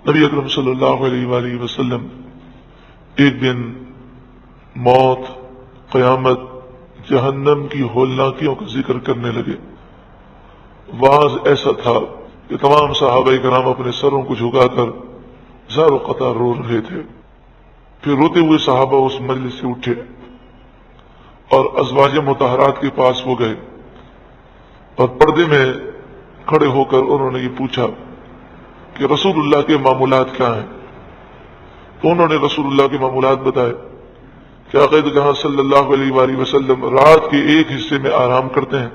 نبی اکرم صلی اللہ علیہ وآلہ وسلم ایک دن موت، قیامت، جہنم کی ہولناکیوں کا ذکر کرنے لگے۔ واز ایسا تھا کہ تمام صحابہ کرام اپنے سروں کو جھکا کر زار و قطار رو رہے تھے۔ پھر روتے ہوئے صحابہ اس مجلس سے اٹھے اور ازواج مطہرات کے پاس وہ گئے اور پردے میں کھڑے ہو کر انہوں نے یہ پوچھا کہ رسول اللہ کے معمولات کیا ہیں؟ تو انہوں نے رسول اللہ کے معمولات بتائے کہ عقائد جہاں صلی اللہ علیہ وآلہ وسلم رات کے ایک حصے میں آرام کرتے ہیں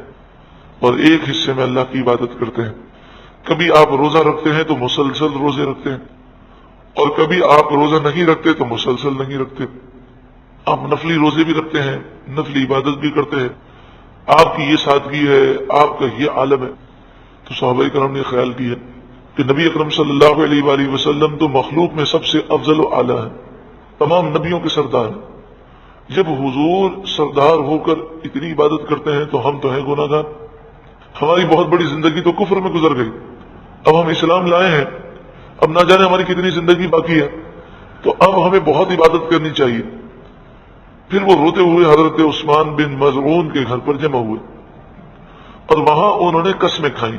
اور ایک حصے میں اللہ کی عبادت کرتے ہیں۔ کبھی آپ روزہ رکھتے ہیں تو مسلسل روزے رکھتے ہیں، اور کبھی آپ روزہ نہیں رکھتے تو مسلسل نہیں رکھتے۔ آپ نفلی روزے بھی رکھتے ہیں، نفلی عبادت بھی کرتے ہیں۔ آپ کی یہ سادگی ہے، آپ کا یہ عالم ہے۔ تو صحابہ کرام نے خیال کیا کہ نبی اکرم صلی اللہ علیہ وآلہ وسلم تو مخلوق میں سب سے افضل و اعلیٰ ہیں، تمام نبیوں کے سردار ہیں۔ جب حضور سردار ہو کر اتنی عبادت کرتے ہیں تو ہم تو ہیں گناہ گار۔ ہماری بہت بڑی زندگی تو کفر میں گزر گئی، اب ہم اسلام لائے ہیں، اب نہ جانے ہماری کتنی زندگی باقی ہے، تو اب ہمیں بہت عبادت کرنی چاہیے۔ پھر وہ روتے ہوئے حضرت عثمان بن مظعون کے گھر پر جمع ہوئے اور وہاں انہوں نے قسمیں کھائیں،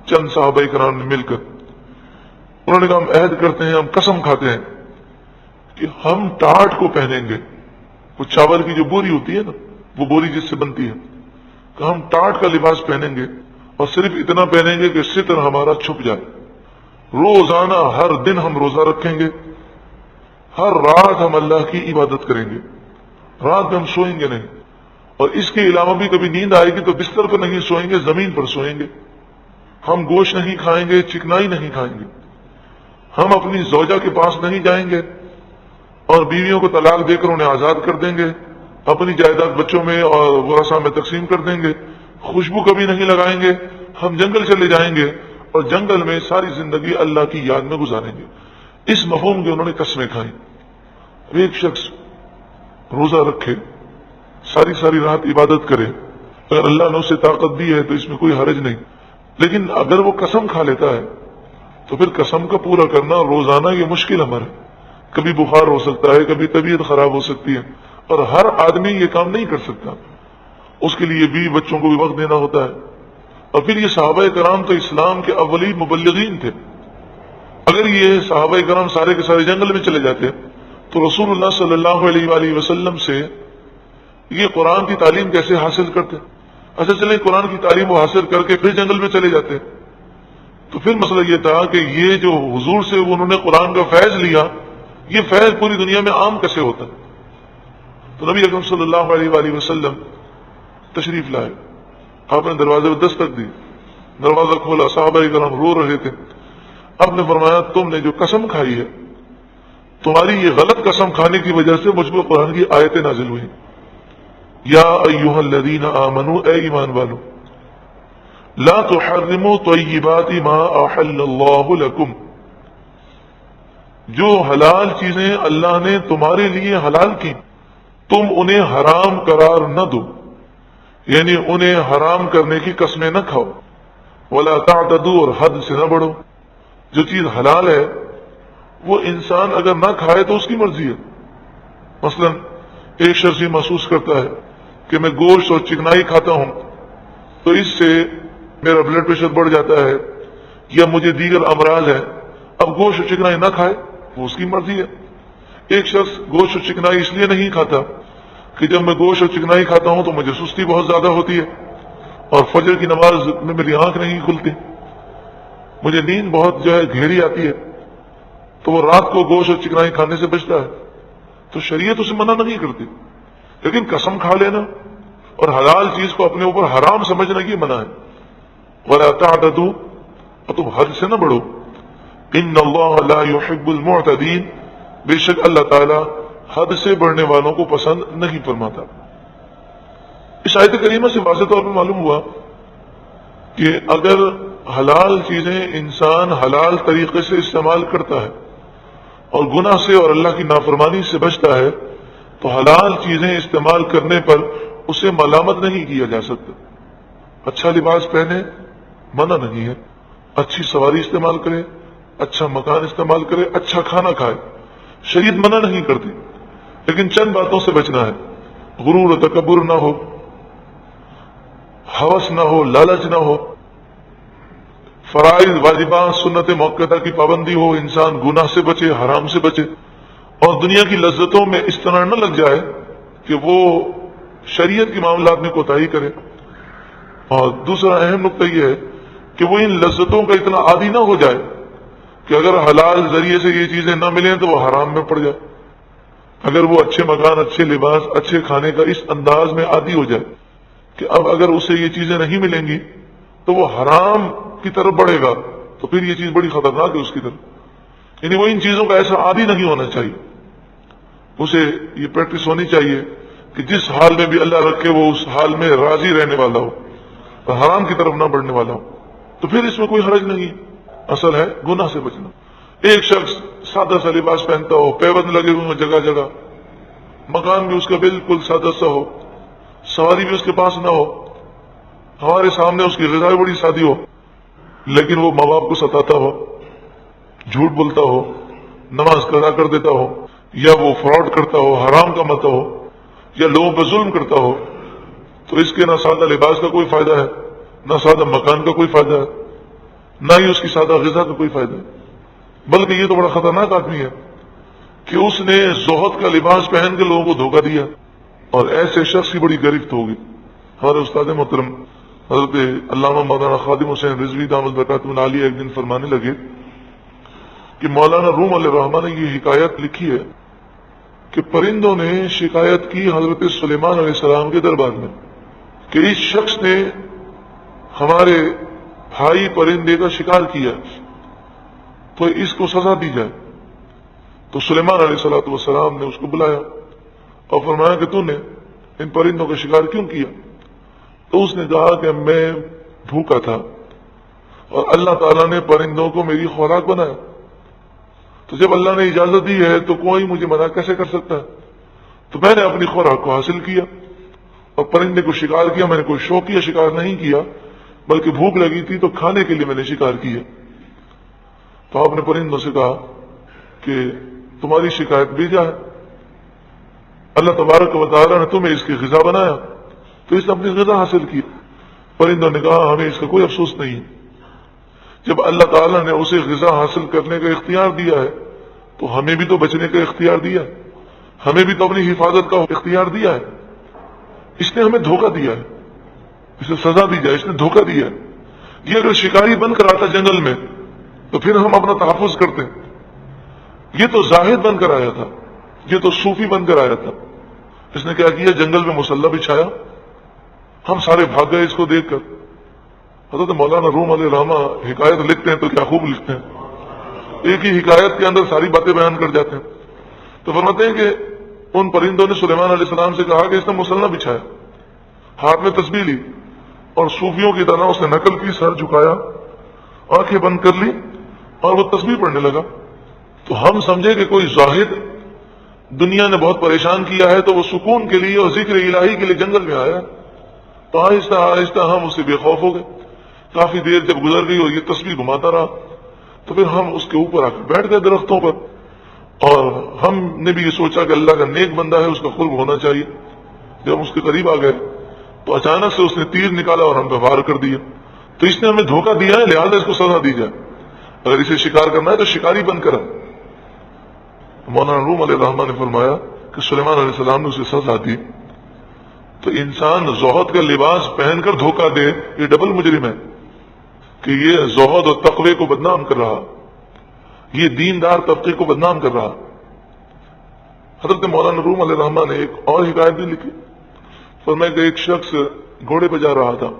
چند صحابہ کرام نے مل کر انہوں نے کہا ہم عہد کرتے ہیں، ہم قسم کھاتے ہیں کہ ہم ٹاٹ کو پہنیں گے، وہ چاول کی جو بوری ہوتی ہے نا، وہ بوری جس سے بنتی ہے، کہ ہم ٹاٹ کا لباس پہنیں گے اور صرف اتنا پہنیں گے کہ ستر ہمارا چھپ جائے۔ روزانہ ہر دن ہم روزہ رکھیں گے، ہر رات ہم اللہ کی عبادت کریں گے، رات میں ہم سوئیں گے نہیں، اور اس کے علاوہ بھی کبھی نیند آئے گی تو بستر پر نہیں سوئیں گے، زمین پر سوئیں گے۔ ہم گوشت نہیں کھائیں گے، چکنائی نہیں کھائیں گے، ہم اپنی زوجہ کے پاس نہیں جائیں گے اور بیویوں کو طلاق دے کر انہیں آزاد کر دیں گے، اپنی جائیداد بچوں میں اور ورثاء میں تقسیم کر دیں گے، خوشبو کبھی نہیں لگائیں گے، ہم جنگل چلے جائیں گے اور جنگل میں ساری زندگی اللہ کی یاد میں گزاریں گے۔ اس مفہوم کے انہوں نے قسمیں کھائیں۔ ایک شخص روزہ رکھے، ساری رات عبادت کرے، اگر اللہ نے اسے طاقت دی ہے تو اس میں کوئی حرج نہیں، لیکن اگر وہ قسم کھا لیتا ہے تو پھر قسم کا پورا کرنا روزانہ یہ مشکل عمل ہے۔ کبھی بخار ہو سکتا ہے، کبھی طبیعت خراب ہو سکتی ہے، اور ہر آدمی یہ کام نہیں کر سکتا، اس کے لیے بھی بچوں کو بھی وقت دینا ہوتا ہے۔ اور پھر یہ صحابہ کرام تو اسلام کے اولین مبلغین تھے۔ اگر یہ صحابہ کرام سارے کے سارے جنگل میں چلے جاتے تو رسول اللہ صلی اللہ علیہ وآلہ وسلم سے یہ قرآن کی تعلیم کیسے حاصل کرتے؟ اچھا چلیں قرآن کی تعلیم وہ حاصل کر کے پھر جنگل میں چلے جاتے، تو پھر مسئلہ یہ تھا کہ یہ جو حضور سے انہوں نے قرآن کا فیض لیا، یہ فیض پوری دنیا میں عام کیسے ہوتا؟ تو نبی اکرم صلی اللہ علیہ وآلہ وسلم تشریف لائے، آپ نے دروازے پر دستک دی، دروازہ کھولا، صحابہ کرام رو رہے تھے۔ آپ نے فرمایا تم نے جو قسم کھائی ہے، تمہاری یہ غلط قسم کھانے کی وجہ سے مجھ پر قرآن کی آیتیں نازل ہوئی، یا ایھا الذین آمنوا، اے ایمان والو، لا تحرموا طیبات ما احل اللہ لکم، جو حلال چیزیں اللہ نے تمہارے لیے حلال کی تم انہیں حرام قرار نہ دو، یعنی انہیں حرام کرنے کی قسمیں نہ کھاؤ، ولا تعتدوا، اور حد سے نہ بڑھو۔ جو چیز حلال ہے وہ انسان اگر نہ کھائے تو اس کی مرضی ہے۔ مثلا ایک شخص یہ محسوس کرتا ہے کہ میں گوشت اور چکنائی کھاتا ہوں تو اس سے میرا بلڈ پریشر بڑھ جاتا ہے یا مجھے دیگر امراض ہیں، اب گوشت اور چکنائی نہ کھائے، وہ اس کی مرضی ہے۔ ایک شخص گوشت اور چکنائی اس لیے نہیں کھاتا کہ جب میں گوشت اور چکنائی کھاتا ہوں تو مجھے سستی بہت زیادہ ہوتی ہے اور فجر کی نماز میں میری آنکھ نہیں کھلتی، مجھے نیند بہت گہری آتی ہے، تو وہ رات کو گوشت اور چکنائی کھانے سے بچتا ہے، تو شریعت اسے منع نہیں کرتی۔ لیکن قسم کھا لینا اور حلال چیز کو اپنے اوپر حرام سمجھنا یہ منع ہے۔ وَلَا تَعْتَدُوا، اور تم حد سے نہ بڑھو۔ إِنَّ اللَّهَ لَا يُحِبُّ الْمُعْتَدِينَ، بے شک اللہ تعالی حد سے بڑھنے والوں کو پسند نہیں فرماتا۔ اس آیت کریمہ سے واضح طور پر معلوم ہوا کہ اگر حلال چیزیں انسان حلال طریقے سے استعمال کرتا ہے اور گناہ سے اور اللہ کی نافرمانی سے بچتا ہے تو حلال چیزیں استعمال کرنے پر اسے ملامت نہیں کیا جا سکتا۔ اچھا لباس پہنے منع نہیں ہے، اچھی سواری استعمال کرے اچھا مکان استعمال کرے، اچھا کھانا کھائے، شریعت منع نہیں کرتی، لیکن چند باتوں سے بچنا ہے۔ غرور و تکبر نہ ہو، ہوس نہ ہو، لالچ نہ ہو، فرائض واجبات سنت موقتہ کی پابندی ہو، انسان گناہ سے بچے، حرام سے بچے، اور دنیا کی لذتوں میں اس طرح نہ لگ جائے کہ وہ شریعت کے معاملات میں کوتاہی کرے۔ اور دوسرا اہم نقطہ یہ ہے کہ وہ ان لذتوں کا اتنا عادی نہ ہو جائے کہ اگر حلال ذریعے سے یہ چیزیں نہ ملیں تو وہ حرام میں پڑ جائے۔ اگر وہ اچھے مکان، اچھے لباس، اچھے کھانے کا اس انداز میں عادی ہو جائے کہ اب اگر اسے یہ چیزیں نہیں ملیں گی تو وہ حرام کی طرف بڑھے گا، تو پھر یہ چیز بڑی خطرناک ہے اس کی طرف۔ یعنی وہ ان چیزوں کا ایسا عادی نہیں ہونا چاہیے، اسے یہ پریکٹس ہونی چاہیے کہ جس حال میں بھی اللہ رکھے وہ اس حال میں راضی رہنے والا ہو اور حرام کی طرف نہ بڑھنے والا ہو، تو پھر اس میں کوئی حرج نہیں ہے۔ اصل ہے گناہ سے بچنا۔ ایک شخص سادہ سا لباس پہنتا ہو، پیبند لگے ہوئے ہوں جگہ جگہ، مکان بھی اس کا بالکل سادہ سا ہو، سواری بھی اس کے پاس نہ ہو، ہمارے سامنے اس کی غذا بڑی سادی ہو، لیکن وہ ماں باپ کو ستاتا ہو، جھوٹ بولتا ہو، نماز قضا کر دیتا ہو، یا وہ فراڈ کرتا ہو، حرام کماتا ہو، یا لوگوں پر ظلم کرتا ہو، تو اس کے نہ سادہ لباس کا کوئی فائدہ ہے، نہ سادہ مکان کا کوئی فائدہ ہے، نہ ہی اس کی سادہ غذا کا کوئی فائدہ ہے۔ بلکہ یہ تو بڑا خطرناک آدمی ہے کہ اس نے زہد کا لباس پہن کے لوگوں کو دھوکہ دیا، اور ایسے شخص کی بڑی گرفت ہوگی۔ ہمارے استاد محترم حضرت علامہ مولانا خادم حسین رضوی دامت برکاتہ عالیہ ایک دن فرمانے لگے کہ مولانا روم علیہ الرحمٰن نے یہ حکایت لکھی ہے کہ پرندوں نے شکایت کی حضرت سلیمان علیہ السلام کے دربار میں کہ اس شخص نے ہمارے بھائی پرندے کا شکار کیا، تو اس کو سزا دی جائے۔ تو سلیمان علیہ السلام نے اس کو بلایا اور فرمایا کہ تو نے ان پرندوں کا شکار کیوں کیا؟ تو اس نے کہا کہ میں بھوکا تھا اور اللہ تعالیٰ نے پرندوں کو میری خوراک بنایا، تو جب اللہ نے اجازت دی ہے تو کوئی مجھے منع کیسے کر سکتا ہے؟ تو میں نے اپنی خوراک کو حاصل کیا اور پرندے کو شکار کیا۔ میں نے کوئی شوقیہ شکار نہیں کیا، بلکہ بھوک لگی تھی تو کھانے کے لیے میں نے شکار کیا۔ تو آپ نے پرندوں سے کہا کہ تمہاری شکایت بیجا ہے، اللہ تبارک و تعالیٰ نے تمہیں اس کی غذا بنایا، تو اس نے اپنی غذا حاصل کی۔ پرندوں نے کہا ہمیں اس کا کوئی افسوس نہیں، جب اللہ تعالیٰ نے اسے غذا حاصل کرنے کا اختیار دیا ہے تو ہمیں بھی تو بچنے کا اختیار دیا ہے، ہمیں بھی تو اپنی حفاظت کا اختیار دیا ہے۔ اس نے ہمیں دھوکہ دیا ہے، اسے سزا دی جائے، اس نے دھوکہ دیا ہے۔ یہ اگر شکاری بن کر آتا جنگل میں تو پھر ہم اپنا تحفظ کرتے، یہ تو زاہد بن کر آیا تھا، یہ تو صوفی بن کر آیا تھا۔ اس نے کیا کیا؟ جنگل میں مسلح بچھایا، ہم سارے بھاگ گئے اس کو دیکھ کر۔ حضرت مولانا روم علیہ الرحمہ حکایت لکھتے ہیں تو کیا خوب لکھتے ہیں، ایک ہی حکایت کے اندر ساری باتیں بیان کر جاتے ہیں۔ تو فرماتے ہیں کہ ان پرندوں نے سلیمان علیہ السلام سے کہا کہ اس نے مسلح بچھایا، ہاتھ میں تسبیح لی اور صوفیوں کی طرح اس نے نقل کی، سر جھکایا، آنکھیں بند کر لی اور وہ تسبیح پڑھنے لگا۔ تو ہم سمجھے کہ کوئی زاہد دنیا نے بہت پریشان کیا ہے تو وہ سکون کے لیے اور ذکر الہی کے لیے جنگل میں آیا، تو آہستہ آہستہ ہم اس سے بے خوف ہو گئے۔ کافی دیر جب گزر گئی اور یہ تسبیح گھماتا رہا تو پھر ہم اس کے اوپر آ کر بیٹھ گئے درختوں پر، اور ہم نے بھی یہ سوچا کہ اللہ کا نیک بندہ ہے، اس کا قرب ہونا چاہیے۔ جب ہم اس کے قریب آ گئے تو اچانک سے اس نے تیر نکالا اور ہم پہ وار کر دیا۔ تو اس نے ہمیں دھوکہ دیا ہے، لہٰذا اس کو سزا دی جائے، اگر اسے شکار کرنا ہے تو شکاری بن کر۔ مولانا روم علیہ الرحمٰن نے فرمایا کہ سلیمان علیہ السلام نے اسے سزا دی۔ تو انسان زہد کا لباس پہن کر دھوکہ دے، یہ ڈبل مجرم ہے کہ یہ زہد اور تقوی کو بدنام کر رہا، یہ دیندار طبقے کو بدنام کر رہا۔ حضرت مولانا روم علیہ الرحمٰن نے ایک اور حکایت بھی لکھی، فرمایا کہ ایک شخص گھوڑے پہ جا رہا تھا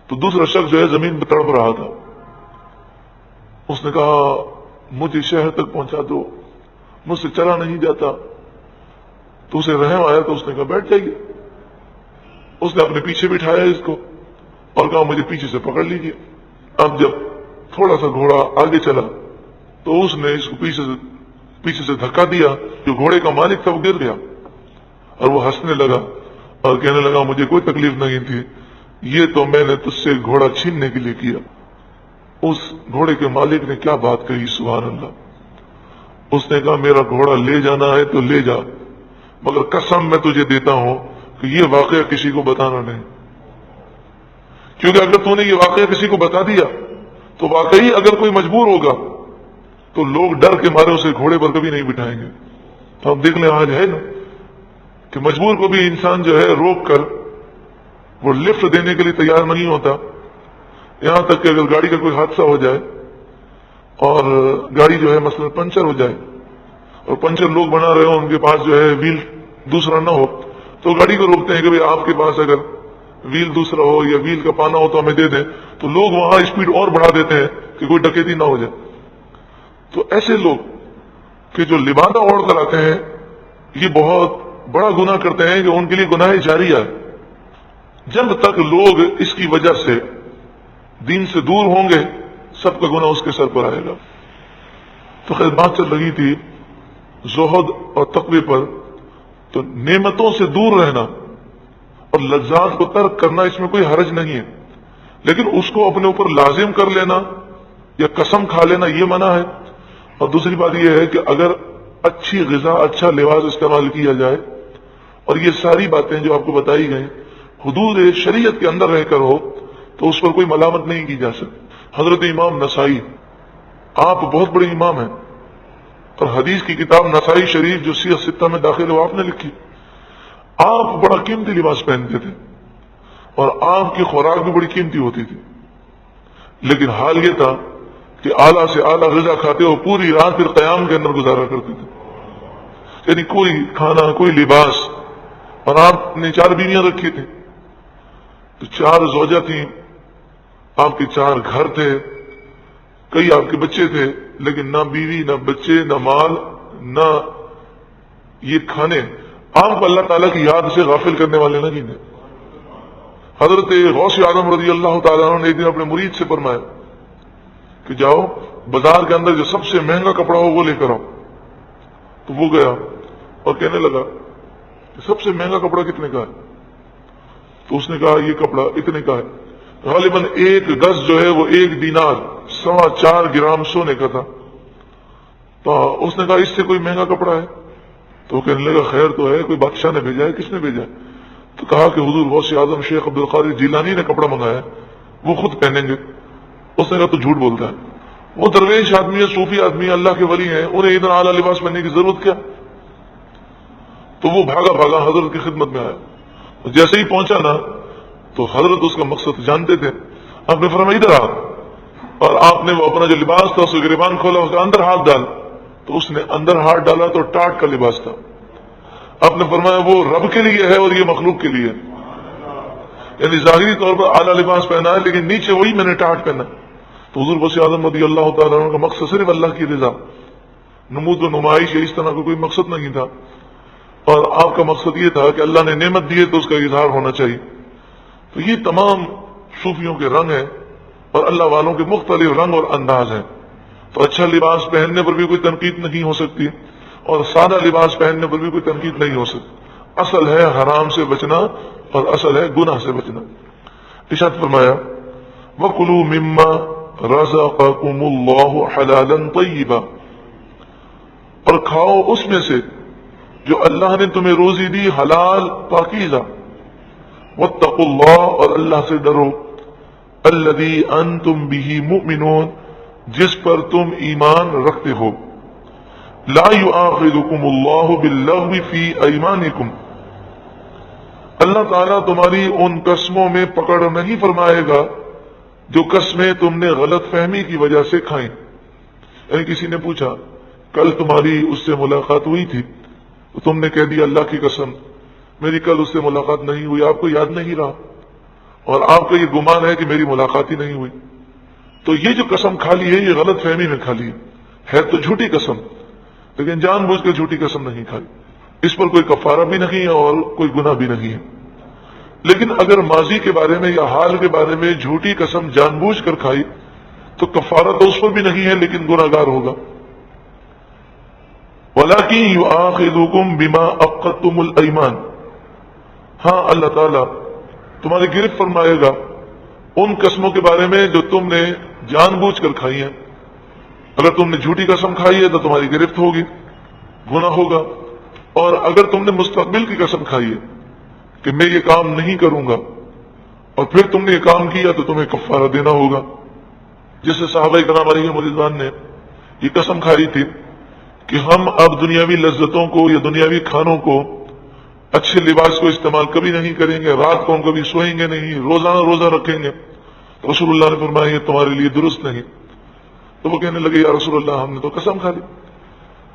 تو دوسرا شخص جو ہے زمین پہ تڑپ رہا تھا۔ اس نے کہا مجھے شہر تک پہنچا دو، مجھ سے چلا نہیں جاتا۔ تو اسے رحم آیا تو اس نے کہا بیٹھ جائیے۔ اس نے اپنے پیچھے بٹھایا اس کو اور کہا مجھے پیچھے سے پکڑ لیجیے۔ اب جب تھوڑا سا گھوڑا آگے چلا تو اس نے اس کو پیچھے سے دھکا دیا، جو گھوڑے کا مالک تھا وہ گر گیا اور وہ ہنسنے لگا اور کہنے لگا مجھے کوئی تکلیف نہیں تھی، یہ تو میں نے تجھ سے گھوڑا چھیننے کے لیے کیا۔ اس گھوڑے کے مالک نے کیا بات کہی، سبحان اللہ۔ اس نے کہا میرا گھوڑا لے جانا ہے تو لے جا، مگر قسم میں تجھے دیتا ہوں کہ یہ واقعہ کسی کو بتانا نہیں، کیونکہ اگر تو نے یہ واقعہ کسی کو بتا دیا تو واقعی اگر کوئی مجبور ہوگا تو لوگ ڈر کے مارے اسے گھوڑے پر کبھی نہیں بٹھائیں گے۔ تو ہم دیکھ لیں آج ہے نا کہ مجبور کو بھی انسان جو ہے روک کر وہ لفٹ دینے کے لیے تیار نہیں ہوتا، یہاں تک کہ اگر گاڑی کا کوئی حادثہ ہو جائے اور گاڑی جو ہے مثلا پنچر ہو جائے اور پنچر لوگ بنا رہے ہوں، ان کے پاس جو ہے ویل دوسرا نہ ہو تو گاڑی کو روکتے ہیں کہ بھئی آپ کے پاس اگر ویل دوسرا ہو یا ویل کا پانا ہو تو ہمیں دے دیں، تو لوگ وہاں اسپیڈ اور بڑھا دیتے ہیں کہ کوئی ڈکیتی نہ ہو جائے۔ تو ایسے لوگ کہ جو لبادہ اوڑھ کر آتے ہیں یہ بہت بڑا گناہ کرتے ہیں کہ ان کے لیے گناہ جاریہ ہے۔ جب تک لوگ اس کی وجہ سے دین سے دور ہوں گے سب کا گناہ اس کے سر پر آئے گا۔ تو خیر بات چل رہی تھی زہد اور تقوی پر، تو نعمتوں سے دور رہنا اور لذات کو ترک کرنا اس میں کوئی حرج نہیں ہے، لیکن اس کو اپنے اوپر لازم کر لینا یا قسم کھا لینا یہ منع ہے۔ اور دوسری بات یہ ہے کہ اگر اچھی غذا اچھا لباس استعمال کیا جائے اور یہ ساری باتیں جو آپ کو بتائی گئیں حدود شریعت کے اندر رہ کر ہو تو اس پر کوئی ملامت نہیں کی جا سکتی۔ حضرت امام نسائی آپ بہت بڑے امام ہیں اور حدیث کی کتاب نسائی شریف جو سیرۃ ستہ میں داخل ہے وہ آپ نے لکھی۔ آپ بڑا قیمتی لباس پہنتے تھے اور آپ کی خوراک بھی بڑی قیمتی ہوتی تھی، لیکن حال یہ تھا کہ اعلیٰ سے اعلیٰ غذا کھاتے ہو پوری رات پھر قیام کے اندر گزارا کرتے تھے، یعنی کوئی کھانا کوئی لباس۔ اور آپ نے 4 بیویاں رکھی تھیں، تو 4 زوجہ تھیں، آپ کے 4 گھر تھے، کئی آپ کے بچے تھے، لیکن نہ بیوی نہ بچے نہ مال نہ یہ کھانے۔ آپ کو اللہ تعالیٰ کی یاد سے غافل کرنے والے نہیں تھے۔ حضرت غوث اعظم رضی اللہ تعالیٰ عنہ نے ایک دن اپنے مرید سے فرمایا کہ جاؤ بازار کے اندر جو سب سے مہنگا کپڑا ہو وہ لے کر آؤ۔ تو وہ گیا اور کہنے لگا کہ سب سے مہنگا کپڑا کتنے کا ہے؟ تو اس نے کہا یہ کپڑا اتنے کا ہے۔ غالباً 1 گز جو ہے وہ 1 دینار 4.25 گرام سونے کا تھا۔ تو اس نے کہا اس سے کوئی مہنگا کپڑا ہے؟ تو کہنے لگا خیر تو ہے، کوئی بادشاہ نے بھیجا ہے؟ کس نے بھیجا ہے؟ تو کہا کہ حضور غوث اعظم شیخ عبد القادر جیلانی نے کپڑا منگایا ہے، وہ خود پہنیں گے۔ اس نے کہا تو جھوٹ بولتا ہے، وہ درویش آدمی ہے، صوفی آدمی ہے، اللہ کے ولی ہیں، انہیں اتنا اعلیٰ لباس پہننے کی ضرورت کیا؟ تو وہ بھاگا بھاگا حضرت کی خدمت میں آیا۔ جیسے ہی پہنچا نا تو حضرت اس کا مقصد جانتے تھے، آپ نے فرمایا ادھر آ، اور آپ نے وہ اپنا جو لباس تھا اس کا گریبان کھولا، اس کا اندر ہاتھ ڈال، تو اس نے اندر ہاتھ ڈالا تو ٹاٹ کا لباس تھا۔ آپ نے فرمایا وہ رب کے لیے ہے اور یہ مخلوق کے لیے، یعنی ظاہری طور پر اعلیٰ لباس پہنا ہے لیکن نیچے وہی میں نے ٹاٹ پہنا۔ تو حضور غوث اعظم رضی اللہ تعالیٰ عنہ کا مقصد صرف اللہ کی رضا، نمود و نمائش یا اس طرح کا کوئی مقصد نہیں تھا، اور آپ کا مقصد یہ تھا کہ اللہ نے نعمت دی ہے تو اس کا اظہار ہونا چاہیے۔ تو یہ تمام صوفیوں کے رنگ ہیں اور اللہ والوں کے مختلف رنگ اور انداز ہیں۔ تو اچھا لباس پہننے پر بھی کوئی تنقید نہیں ہو سکتی اور سادہ لباس پہننے پر بھی کوئی تنقید نہیں ہو سکتی۔ اصل ہے حرام سے بچنا اور اصل ہے گناہ سے بچنا۔ ارشاد فرمایا وَكُلُوا مِمَّا رَزَقَكُمُ اللَّهُ حَلَالًا طَيِّبًا، اور کھاؤ اس میں سے جو اللہ نے تمہیں روزی دی حلال پاکیزہ۔ وَاتَّقُوا اللَّهَ، اور اللہ سے ڈرو، الَّذِي أَنْتُمْ بِهِ مُؤْمِنُونَ، جس پر تم ایمان رکھتے ہو۔ لا يؤاخذكم الله باللغو في ايمانكم، اللہ تعالیٰ تمہاری ان قسموں میں پکڑ نہیں فرمائے گا جو قسمیں تم نے غلط فہمی کی وجہ سے کھائیں۔ یعنی کسی نے پوچھا کل تمہاری اس سے ملاقات ہوئی تھی تو تم نے کہہ دیا اللہ کی قسم میری کل اس سے ملاقات نہیں ہوئی، آپ کو یاد نہیں رہا اور آپ کا یہ گمان ہے کہ میری ملاقات ہی نہیں ہوئی، تو یہ جو قسم کھا لی ہے یہ غلط فہمی میں کھا لی ہے تو جھوٹی قسم، لیکن جان بوجھ کے جھوٹی قسم نہیں کھائی، اس پر کوئی کفارہ بھی نہیں ہے اور کوئی گناہ بھی نہیں ہے۔ لیکن اگر ماضی کے بارے میں یا حال کے بارے میں جھوٹی قسم جان بوجھ کر کھائی تو کفارہ تو اس پر بھی نہیں ہے لیکن گناہگار ہوگا۔ وَلَكِنْ يُؤَاخِذُكُمْ بِمَا عَقَّدتُّمُ الْأَيْمَانَ، ہاں اللہ تعالیٰ تمہاری گرفت فرمائے گا ان قسموں کے بارے میں جو تم نے جان بوجھ کر کھائی ہیں. اگر تم نے جھوٹی قسم کھائی ہے تو تمہاری گرفت ہوگی، گناہ ہوگا. اور اگر تم نے مستقبل کی قسم کھائی ہے کہ میں یہ کام نہیں کروں گا اور پھر تم نے یہ کام کیا تو تمہیں کفارہ دینا ہوگا. جیسے صحابہ کرام علیہم رضوان نے یہ قسم کھائی تھی کہ ہم اب دنیاوی لذتوں کو یا دنیاوی کھانوں کو، اچھے لباس کو استعمال کبھی نہیں کریں گے، رات کو ہم کبھی سوئیں گے نہیں، روزانہ روزہ رکھیں گے. رسول اللہ نے فرمایا یہ تمہارے لیے درست نہیں. تو وہ کہنے لگے یا رسول اللہ ہم نے تو قسم کھا لی.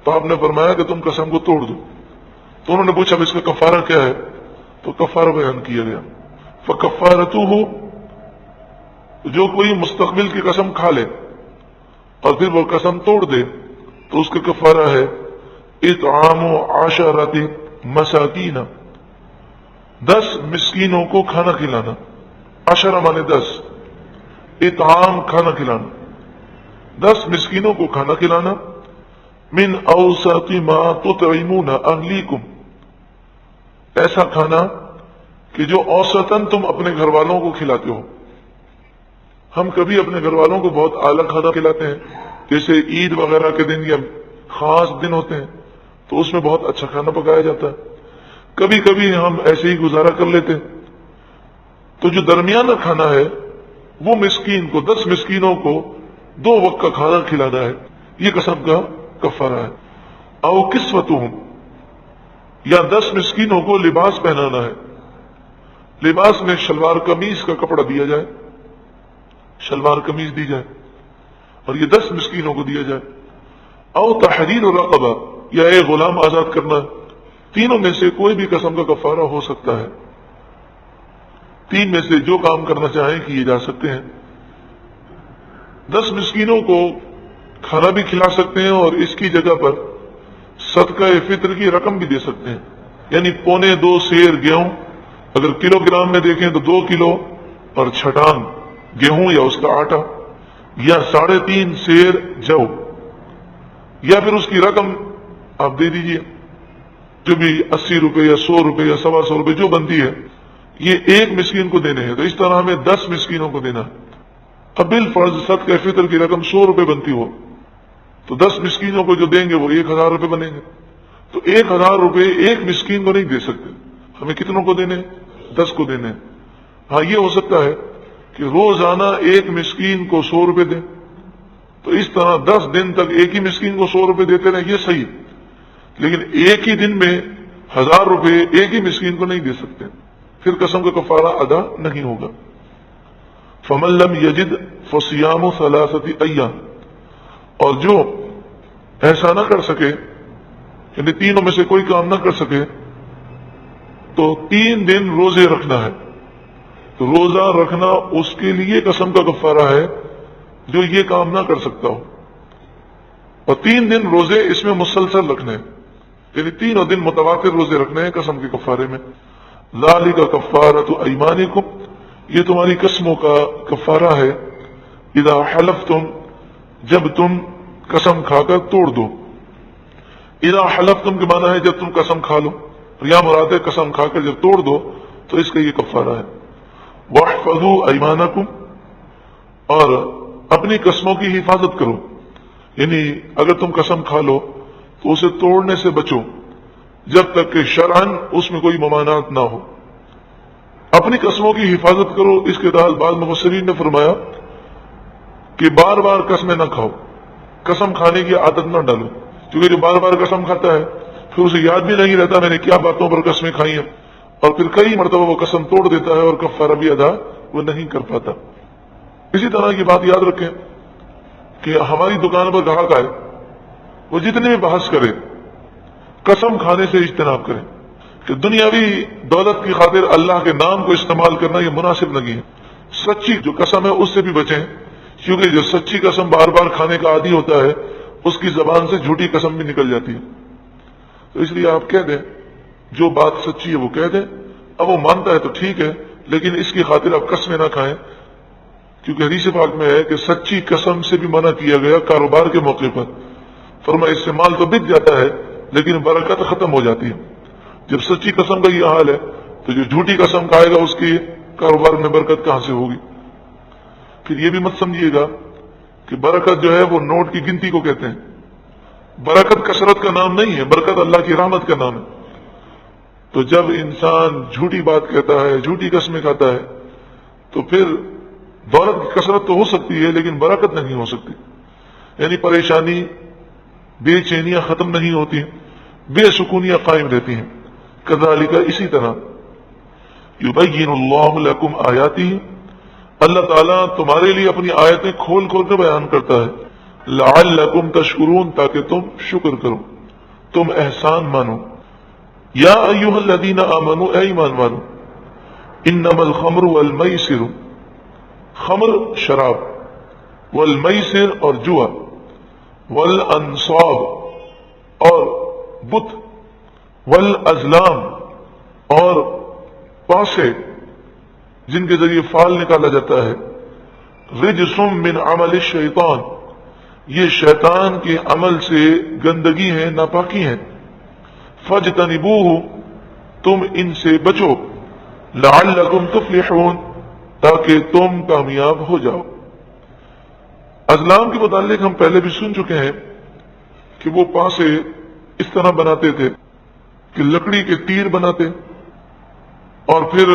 تو آپ نے فرمایا کہ تم قسم کو توڑ دو. تو انہوں نے پوچھا اب اس کا کفارہ کیا ہے؟ تو کفارہ بیان کیا گیا. فکفارتہ، جو کوئی مستقبل کی قسم کھا لے اور پھر وہ قسم توڑ دے تو اس کا کفارہ ہے اطعام 10 مساکین، 10 مسکینوں کو کھانا کھلانا. 10 مانے 10، اطعام کھانا کھلانا، 10 مسکینوں کو کھانا کھلانا. من اوسط ما تطعمون اہلیکم، ایسا کھانا کہ جو اوسطاً تم اپنے گھر والوں کو کھلاتے ہو. ہم کبھی اپنے گھر والوں کو بہت اعلیٰ کھانا کھلاتے ہیں، جیسے عید وغیرہ کے دن یا خاص دن ہوتے ہیں تو اس میں بہت اچھا کھانا پکایا جاتا ہے. کبھی کبھی ہم ایسے ہی گزارا کر لیتے ہیں. تو جو درمیانہ کھانا ہے وہ مسکین کو، 10 مسکینوں کو 2 وقت کا کھانا کھلانا ہے. یہ قسم کا کفارہ ہے. او کسوتہم، یا 10 مسکینوں کو لباس پہنانا ہے. لباس میں شلوار قمیص کا کپڑا دیا جائے، شلوار قمیص دی جائے اور یہ 10 مسکینوں کو دیا جائے. او تحریر رقبہ، یا ایک غلام آزاد کرنا. تینوں میں سے کوئی بھی قسم کا کفارہ ہو سکتا ہے. 3 میں سے جو کام کرنا چاہیں کیے جا سکتے ہیں. 10 مسکینوں کو کھانا بھی کھلا سکتے ہیں اور اس کی جگہ پر صدقہ فطر کی رقم بھی دے سکتے ہیں. یعنی 2.25 سیر گیہوں، اگر کلو گرام میں دیکھیں تو 2 کلو، اور چھٹان گیہوں یا اس کا آٹا، یا 3.5 سیر جو، یا پھر اس کی رقم آپ دے دیجئے جو بھی 80 روپے یا 100 روپے یا 125 روپے جو بنتی ہے. یہ ایک مسکین کو دینے ہیں. تو اس طرح ہمیں 10 مسکینوں کو دینا ہے. اب بالفرض صدقہ فطر کی رقم 100 روپے بنتی ہو تو 10 مسکینوں کو جو دیں گے وہ 1000 روپے بنیں گے. تو 1000 روپے ایک مسکین کو نہیں دے سکتے. ہمیں کتنوں کو دینے؟ 10 کو دینے. ہاں یہ ہو سکتا ہے کہ روزانہ ایک مسکین کو 100 روپے دیں، تو اس طرح 10 دن تک ایک ہی مسکین کو 100 روپے دیتے رہیں، یہ صحیح. لیکن ایک ہی دن میں 1000 روپے ایک ہی مسکین کو نہیں دے سکتے، پھر قسم کا کفارہ ادا نہیں ہوگا. فمن لم یجد فصیام 3 ایام، اور جو ایسا نہ کر سکے، یعنی تینوں میں سے کوئی کام نہ کر سکے تو 3 دن روزے رکھنا ہے. تو روزہ رکھنا اس کے لیے قسم کا کفارہ ہے جو یہ کام نہ کر سکتا ہو. اور 3 دن روزے اس میں مسلسل رکھنے ہیں، یعنی 3 دن متواتر روزے رکھنے ہیں قسم کے کفارے میں. ذالک کفارۃ ایمانکم، یہ تمہاری قسموں کا کفارہ ہے. اذا حلفتم، جب تم قسم کھا کر توڑ دو. اذا حلفتم کے معنی ہے جب تم قسم کھا لو، یا مراد ہے قسم کھا کر جب توڑ دو تو اس کا یہ کفارہ ہے. واحفظوا ایمانکم، اور اپنی قسموں کی حفاظت کرو. یعنی اگر تم قسم کھا لو تو اسے توڑنے سے بچو جب تک کہ شرعاً اس میں کوئی ممانعت نہ ہو. اپنی قسموں کی حفاظت کرو. اس کے بعد بعض مفسرین نے فرمایا کہ بار بار قسمیں نہ کھاؤ، قسم کھانے کی عادت نہ ڈالو، کیونکہ جو بار بار قسم کھاتا ہے پھر اسے یاد بھی نہیں رہتا میں نے کیا باتوں پر قسمیں کھائی ہیں، اور پھر کئی مرتبہ وہ قسم توڑ دیتا ہے اور کفارہ بھی ادا وہ نہیں کر پاتا. اسی طرح کی بات یاد رکھیں کہ ہماری دکان پر گاہک آئے، وہ جتنے بھی بحث کرے قسم کھانے سے اجتناب کریں کہ دنیاوی دولت کی خاطر اللہ کے نام کو استعمال کرنا یہ مناسب نہیں ہے. سچی جو قسم ہے اس سے بھی بچیں، کیونکہ جو سچی قسم بار بار کھانے کا عادی ہوتا ہے اس کی زبان سے جھوٹی قسم بھی نکل جاتی ہے. تو اس لیے آپ کہہ دیں جو بات سچی ہے وہ کہہ دیں. اب وہ مانتا ہے تو ٹھیک ہے، لیکن اس کی خاطر آپ قسمیں نہ کھائیں، کیونکہ حدیث پاک میں ہے کہ سچی قسم سے بھی منع کیا گیا کاروبار کے موقع پر. فرمایا اس سے مال تو بک جاتا ہے لیکن برکت ختم ہو جاتی ہے. جب سچی قسم کا یہ حال ہے تو جو جھوٹی قسم کھائے گا اس کی کاروبار میں برکت کہاں سے ہوگی. پھر یہ بھی مت سمجھیے گا کہ برکت جو ہے وہ نوٹ کی گنتی کو کہتے ہیں. برکت کثرت کا نام نہیں ہے، برکت اللہ کی رحمت کا نام ہے. تو جب انسان جھوٹی بات کہتا ہے، جھوٹی قسمیں کھاتا ہے، تو پھر دولت کی کثرت تو ہو سکتی ہے لیکن برکت نہیں ہو سکتی. یعنی پریشانی، بے چینیاں ختم نہیں ہوتی ہیں، بے سکونیاں قائم رہتی ہیں. کذالک، اسی طرح یبین اللہ لکم آیاتہ، اللہ تعالیٰ تمہارے لیے اپنی آیتیں کھول کھول کر بیان کرتا ہے. لعلکم تشکرون، تاکہ تم شکر کرو، تم احسان مانو. یا ایھا الذین آمنوا، اے ایمان والو، انما الخمر والمیسر، خمر شراب، والمیسر اور جوا، والانصاب اور بت، والازلام اور پاسے جن کے ذریعے فال نکالا جاتا ہے، رجس من عمل الشیطان، یہ شیطان کے عمل سے گندگی ہے، ناپاکی ہے. فاجتنبوہ، تم ان سے بچو. لعلکم تفلحون، تاکہ تم کامیاب ہو جاؤ. ازلام کے متعلق ہم پہلے بھی سن چکے ہیں کہ وہ پاسے اس طرح بناتے تھے کہ لکڑی کے تیر بناتے اور پھر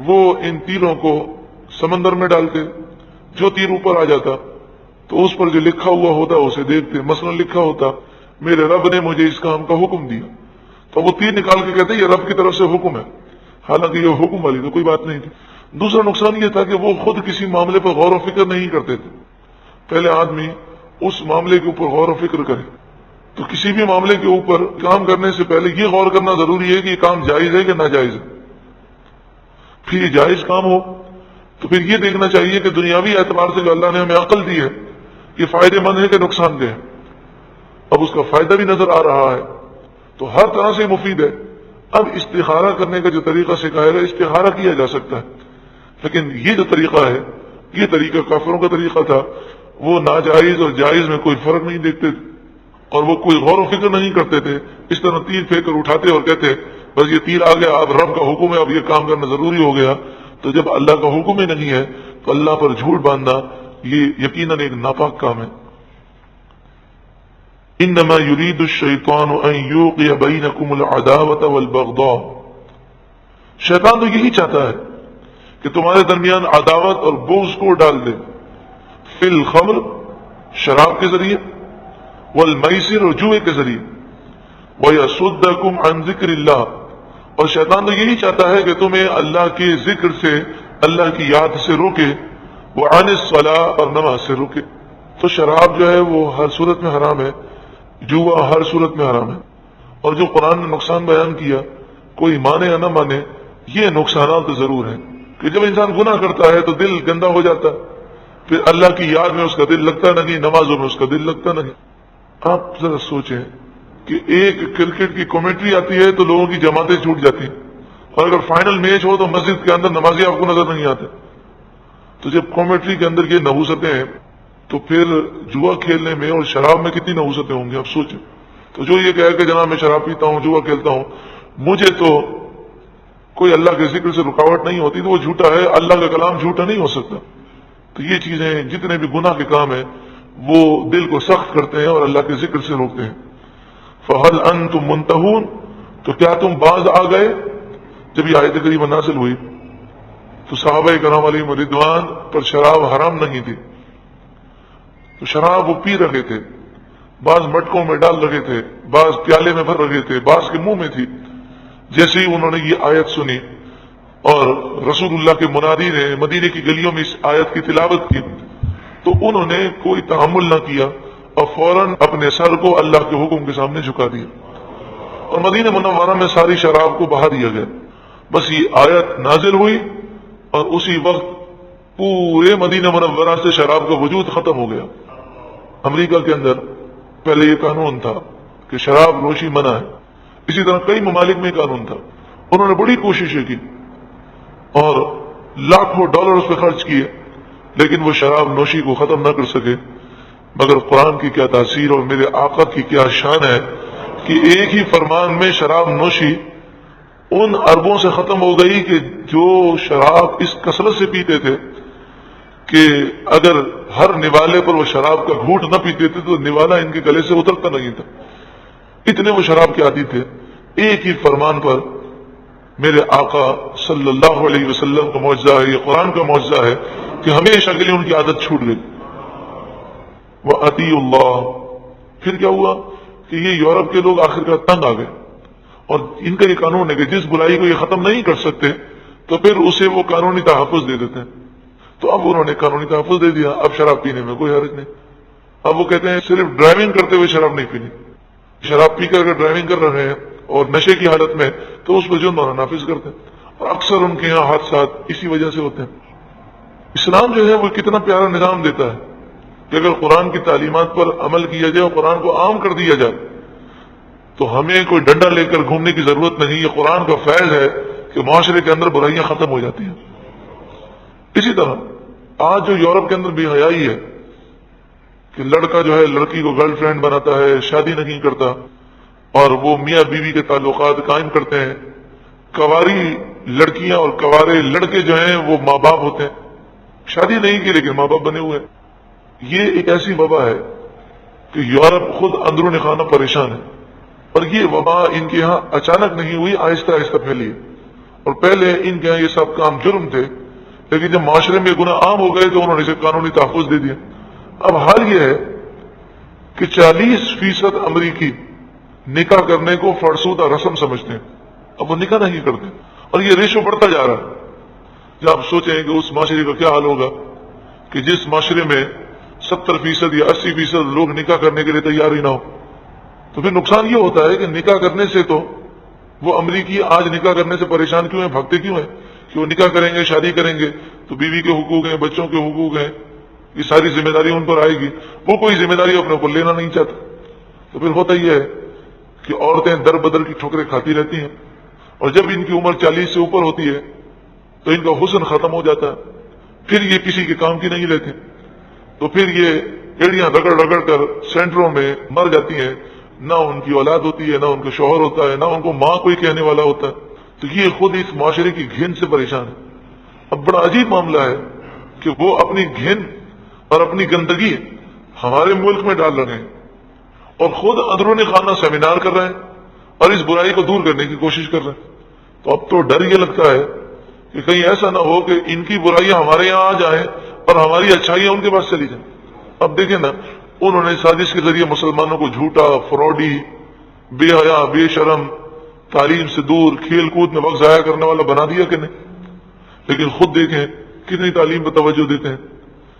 وہ ان تیروں کو سمندر میں ڈالتے. جو تیر اوپر آ جاتا تو اس پر جو لکھا ہوا ہوتا اسے دیکھتے. مثلا لکھا ہوتا میرے رب نے مجھے اس کام کا حکم دیا، تو وہ تیر نکال کے کہتے یہ رب کی طرف سے حکم ہے، حالانکہ یہ حکم والی تو کوئی بات نہیں تھی. دوسرا نقصان یہ تھا کہ وہ خود کسی معاملے پر غور و فکر نہیں کرتے تھے. پہلے آدمی اس معاملے کے اوپر غور و فکر کرے. تو کسی بھی معاملے کے اوپر کام کرنے سے پہلے یہ غور کرنا ضروری ہے کہ یہ کام جائز ہے کہ ناجائز ہے. پھر یہ جائز کام ہو تو پھر یہ دیکھنا چاہیے کہ دنیاوی اعتبار سے جو اللہ نے ہمیں عقل دی ہے یہ فائدے مند ہے کہ نقصان دہ ہے. اب اس کا فائدہ بھی نظر آ رہا ہے تو ہر طرح سے مفید ہے. اب استخارہ کرنے کا جو طریقہ سکھایا گیا، استخارہ کیا جا سکتا ہے، لیکن یہ جو طریقہ ہے یہ طریقہ کافروں کا طریقہ تھا. وہ ناجائز اور جائز میں کوئی فرق نہیں دیکھتے تھے اور وہ کوئی غور و فکر نہیں کرتے تھے. اس طرح تیر پھینک کر اٹھاتے اور کہتے بس یہ تیر آ گیا، اب رب کا حکم ہے، اب یہ کام کرنا ضروری ہو گیا. تو جب اللہ کا حکم ہی نہیں ہے تو اللہ پر جھوٹ باندھنا یہ یقیناً ایک ناپاک کام ہے. انما یرید الشیطان ان یوقع بینکم العداوۃ والبغضاء، شیطان تو یہی چاہتا ہے کہ تمہارے درمیان عداوت اور بغض کو ڈال دے. فی الخمر، شراب کے ذریعے، والمیسر اور جوئے کے ذریعے، ویصدکم عن ذکر اللہ، اور شیطان تو یہی چاہتا ہے کہ تمہیں اللہ کے ذکر سے، اللہ کی یاد سے روکے، وعن الصلاۃ، اور نماز سے روکے. تو شراب جو ہے وہ ہر صورت میں حرام ہے، جوا ہر صورت میں حرام ہے. اور جو قرآن نے نقصان بیان کیا، کوئی مانے یا نہ مانے، یہ نقصانات تو ضرور ہیں کہ جب انسان گناہ کرتا ہے تو دل گندا ہو جاتا ہے، پھر اللہ کی یاد میں اس کا دل لگتا نہیں، نمازوں میں اس کا دل لگتا نہیں. آپ ذرا سوچیں کہ ایک کرکٹ کی کمنٹری آتی ہے تو لوگوں کی جماعتیں چھوٹ جاتی ہیں، اور اگر فائنل میچ ہو تو مسجد کے اندر نمازی آپ کو نظر نہیں آتے. تو جب کمنٹری کے اندر یہ نحوستیں ہیں تو پھر جوا کھیلنے میں اور شراب میں کتنی نحوستیں ہوں گی آپ سوچیں. تو جو یہ کہے کہ جناب میں شراب پیتا ہوں، جوا کھیلتا ہوں، مجھے تو کوئی اللہ کے ذکر سے رکاوٹ نہیں ہوتی، تو وہ جھوٹا ہے. اللہ کا کلام جھوٹا نہیں ہو سکتا. تو یہ چیزیں جتنے بھی گناہ کے کام ہیں وہ دل کو سخت کرتے ہیں اور اللہ کے ذکر سے روکتے ہیں. فَهَلْ أَنْتُمْ مُنْتَهُونَ، تو کیا تم باز آ گئے؟ جب یہ آیت کریمہ نازل ہوئی تو صحابہ کرام علیہم رضوان پر شراب حرام نہیں تھی، تو شراب وہ پی رہے تھے، بعض مٹکوں میں ڈال رہے تھے، بعض پیالے میں بھر رہے تھے، بعض کے منہ میں تھی. جیسے ہی انہوں نے یہ آیت سنی اور رسول اللہ کے منادی نے مدینے کی گلیوں میں اس آیت کی تلاوت کی تو انہوں نے کوئی تحمل نہ کیا اور فوراً اپنے سر کو اللہ کے حکم کے سامنے جھکا دیا اور مدینہ منورہ میں ساری شراب کو بہا دیا گیا. بس یہ آیت نازل ہوئی اور اسی وقت پورے مدینہ منورہ سے شراب کا وجود ختم ہو گیا. امریکہ کے اندر پہلے یہ قانون تھا کہ شراب نوشی منع ہے، اسی طرح کئی ممالک میں قانون تھا. انہوں نے بڑی کوششیں کی اور لاکھوں ڈالر اس پہ خرچ کیے لیکن وہ شراب نوشی کو ختم نہ کر سکے. مگر قرآن کی کیا تاثیر اور میرے آقا کی کیا شان ہے کہ ایک ہی فرمان میں شراب نوشی ان عربوں سے ختم ہو گئی کہ جو شراب اس کثرت سے پیتے تھے کہ اگر ہر نوالے پر وہ شراب کا گھونٹ نہ پیتے تھے تو نوالا ان کے گلے سے اترتا نہیں تھا، اتنے وہ شراب کے عادی تھے۔ ایک ہی فرمان پر میرے آقا صلی اللہ علیہ وسلم کا معجزہ ہے، یہ قرآن کا معجزہ ہے کہ ہمیشہ کے لیے ان کی عادت چھوٹ گئی۔ وَأَطِيعُوا اللَّهَ، پھر کیا ہوا کہ یہ یورپ کے لوگ آخر کار تنگ آ گئے، اور ان کا یہ قانون ہے کہ جس برائی کو یہ ختم نہیں کر سکتے تو پھر اسے وہ قانونی تحفظ دے دیتے ہیں۔ تو اب انہوں نے قانونی تحفظ دے دیا، اب شراب پینے میں کوئی حرج نہیں۔ اب وہ کہتے ہیں صرف ڈرائیونگ کرتے ہوئے شراب نہیں پینی، شراب پی کر اگر ڈرائیونگ کر رہے ہیں اور نشے کی حالت میں تو اس پر جرم نافذ کرتے ہیں، اور اکثر ان کے یہاں حادثات اسی وجہ سے ہوتے ہیں۔ اسلام جو ہے وہ کتنا پیارا نظام دیتا ہے کہ اگر قرآن کی تعلیمات پر عمل کیا جائے اور قرآن کو عام کر دیا جائے تو ہمیں کوئی ڈنڈا لے کر گھومنے کی ضرورت نہیں۔ یہ قرآن کا فیض ہے کہ معاشرے کے اندر برائیاں ختم ہو جاتی ہیں۔ اسی طرح آج جو یورپ کے اندر بے حیائی ہے کہ لڑکا جو ہے لڑکی کو گرل فرینڈ بناتا ہے، شادی نہیں کرتا، اور وہ میاں بیوی کے تعلقات قائم کرتے ہیں۔ کواری لڑکیاں اور کوارے لڑکے جو ہیں وہ ماں باپ ہوتے ہیں، شادی نہیں کی لیکن ماں باپ بنے ہوئے ہیں۔ یہ ایک ایسی وبا ہے کہ یورپ خود اندرون خانہ پریشان ہے، اور یہ وبا ان کے یہاں اچانک نہیں ہوئی، آہستہ آہستہ پھیلی ہے۔ اور پہلے ان کے یہاں یہ سب کام جرم تھے، لیکن جب معاشرے میں گناہ عام ہو گئے تو انہوں نے اسے قانونی تحفظ دے دیا۔ اب حال یہ ہے کہ 40% امریکی نکاح کرنے کو فرسودہ رسم سمجھتے ہیں، اب وہ نکاح نہیں کرتے، اور یہ ریشو بڑھتا جا رہا ہے۔ جب آپ سوچیں کہ اس معاشرے کا کیا حال ہوگا کہ جس معاشرے میں 70% یا 80% لوگ نکاح کرنے کے لیے تیار ہی نہ ہو، تو پھر نقصان یہ ہوتا ہے کہ نکاح کرنے سے تو وہ امریکی آج نکاح کرنے سے پریشان کیوں ہیں، بھگتے کیوں ہیں کہ وہ نکاح کریں گے، شادی کریں گے تو بیوی کے حقوق ہیں، بچوں کے حقوق ہیں، یہ ساری ذمہ داری ان پر آئے گی، وہ کوئی ذمہ داری اپنے اوپر لینا نہیں چاہتا۔ تو پھر ہوتا یہ ہے کہ عورتیں در بدر کی ٹھوکریں کھاتی رہتی ہیں، اور جب ان کی عمر 40 سے اوپر ہوتی ہے تو ان کا حسن ختم ہو جاتا ہے، پھر یہ کسی کے کام کی نہیں لیتے، تو پھر یہ ایڑیاں رگڑ رگڑ کر سینٹروں میں مر جاتی ہیں، نہ ان کی اولاد ہوتی ہے، نہ ان کا شوہر ہوتا ہے، نہ ان کو ماں کوئی کہنے والا ہوتا ہے۔ تو یہ خود اس معاشرے کی گھن سے پریشان ہے۔ اب بڑا عجیب معاملہ ہے کہ وہ اپنی گھن اور اپنی گندگی ہمارے ملک میں ڈال رہے ہیں، اور خود اندرون خانہ سیمینار کر رہے ہیں اور اس برائی کو دور کرنے کی کوشش کر رہے ہیں۔ تو اب تو ڈر یہ لگتا ہے کہ کہیں ایسا نہ ہو کہ ان کی برائیاں ہمارے یہاں آ جائیں اور ہماری اچھائیاں ان کے پاس چلی جائیں۔ اب دیکھیں نا، انہوں نے سازش کے ذریعے مسلمانوں کو جھوٹا، فراڈی، بے حیا، بے شرم، تعلیم سے دور، کھیل کود میں وقت ضائع کرنے والا بنا دیا کہ نہیں؟ لیکن خود دیکھیں کتنی تعلیم پر توجہ دیتے ہیں،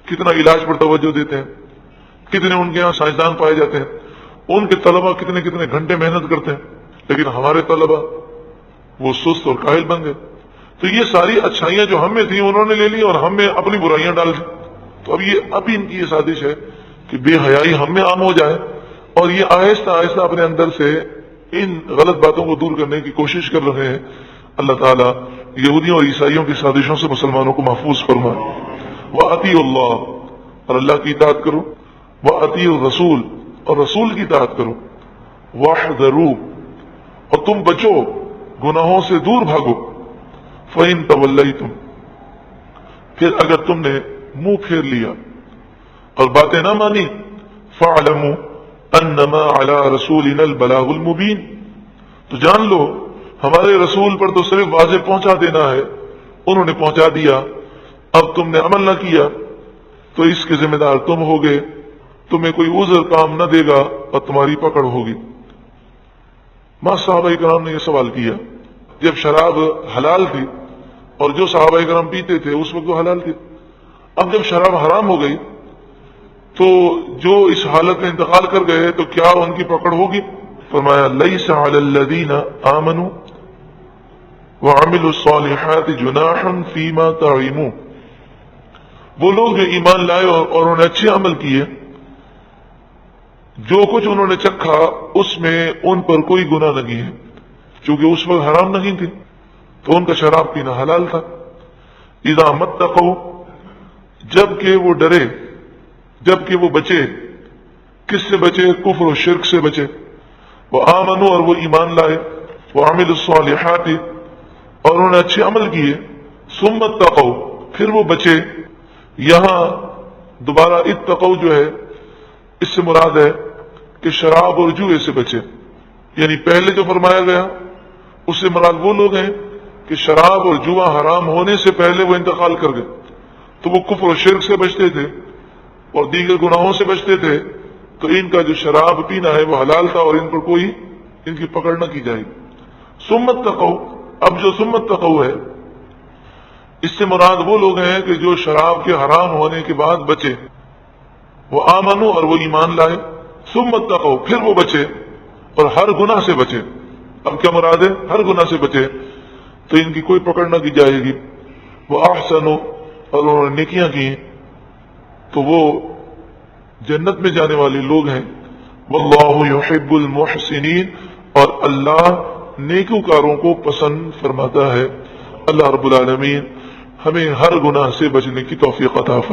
کتنا علاج پر توجہ دیتے ہیں، کتنے ان کے یہاں سائنسدان پائے جاتے ہیں، ان کے طلبہ کتنے کتنے گھنٹے محنت کرتے ہیں، لیکن ہمارے طلبہ وہ سست اور کاہل بن گئے۔ تو یہ ساری اچھائیاں جو ہم میں تھیں انہوں نے لے لی اور ہم میں اپنی برائیاں ڈال دی۔ تو اب ان کی یہ سازش ہے کہ بے حیائی ہم میں عام ہو جائے، اور یہ آہستہ آہستہ اپنے اندر سے ان غلط باتوں کو دور کرنے کی کوشش کر رہے ہیں۔ اللہ تعالیٰ یہودیوں اور عیسائیوں کی سازشوں سے مسلمانوں کو محفوظ فرمائے۔ وَأَطِيعُوا اللَّهَ، اور اللہ کی اطاعت کرو، وَأَطِيعُوا الرَّسُولَ، اور رسول کی اطاعت کرو، وَاحْذَرُوا، اور تم بچو، گناہوں سے دور بھاگو، فَإِن تَوَلَّيْتُمْ، پھر اگر تم نے منہ پھیر لیا اور باتیں نہ مانی، فَاعْلَمُوا أَنَّمَا عَلَى رَسُولِنَا الْبَلَاغُ الْمُبِينُ، تو جان لو ہمارے رسول پر تو صرف واضح پہنچا دینا ہے، انہوں نے پہنچا دیا، اب تم نے عمل نہ کیا تو اس کے ذمہ دار تم ہوگے، تمہیں کوئی عذر کام نہ دے گا اور تمہاری پکڑ ہوگی۔ ماں صحابہ کرام نے یہ سوال کیا، جب شراب حلال تھی اور جو صحابہ کرام پیتے تھے اس وقت وہ حلال تھی، اب جب شراب حرام ہو گئی تو جو اس حالت میں انتقال کر گئے تو کیا ان کی پکڑ ہوگی؟ فرمایا لیس علی الذین آمنوا وعملوا الصالحات جناح فیما طعموا، وہ لوگ جو ایمان لائے اور انہوں نے اچھے عمل کیے، جو کچھ انہوں نے چکھا اس میں ان پر کوئی گناہ نہیں ہے، چونکہ اس وقت حرام نہیں تھی تو ان کا شراب پینا حلال تھا۔ اذا متقوا، جب کہ وہ ڈرے، جب کہ وہ بچے، کس سے بچے؟ کفر و شرک سے بچے، وہ آمنوا، اور وہ ایمان لائے، وہ عملوا الصالحات، اور انہوں نے اچھے عمل کیے، ثم اتقوا، پھر وہ بچے، یہاں دوبارہ اتقوا جو ہے اس سے مراد ہے کہ شراب اور جوئے سے بچے، یعنی پہلے جو فرمایا گیا اس سے مراد وہ لوگ ہیں کہ شراب اور جوا حرام ہونے سے پہلے وہ انتقال کر گئے، تو وہ کفر و شرک سے بچتے تھے اور دیگر گناہوں سے بچتے تھے، تو ان کا جو شراب پینا ہے وہ حلال تھا اور ان پر کوئی ان کی پکڑ نہ کی جائے گی۔ ثم اتقوا، اب جو ثم اتقوا ہے اس سے مراد وہ لوگ ہیں کہ جو شراب کے حرام ہونے کے بعد بچے، وہ آمنو اور وہ ایمان لائے، ثم اتقوا پھر وہ بچے اور ہر گناہ سے بچے۔ اب کیا مراد ہے؟ ہر گناہ سے بچے تو ان کی کوئی پکڑ نہ کی جائے گی۔ وہ احسنوا اور انہوں نے نیکیاں کی تو وہ جنت میں جانے والے لوگ ہیں۔ واللہ یحب المحسنین، اور اللہ نیکوکاروں کو پسند فرماتا ہے۔ اللہ رب العالمین ہمیں ہر گناہ سے بچنے کی توفیق عطا فرمائے۔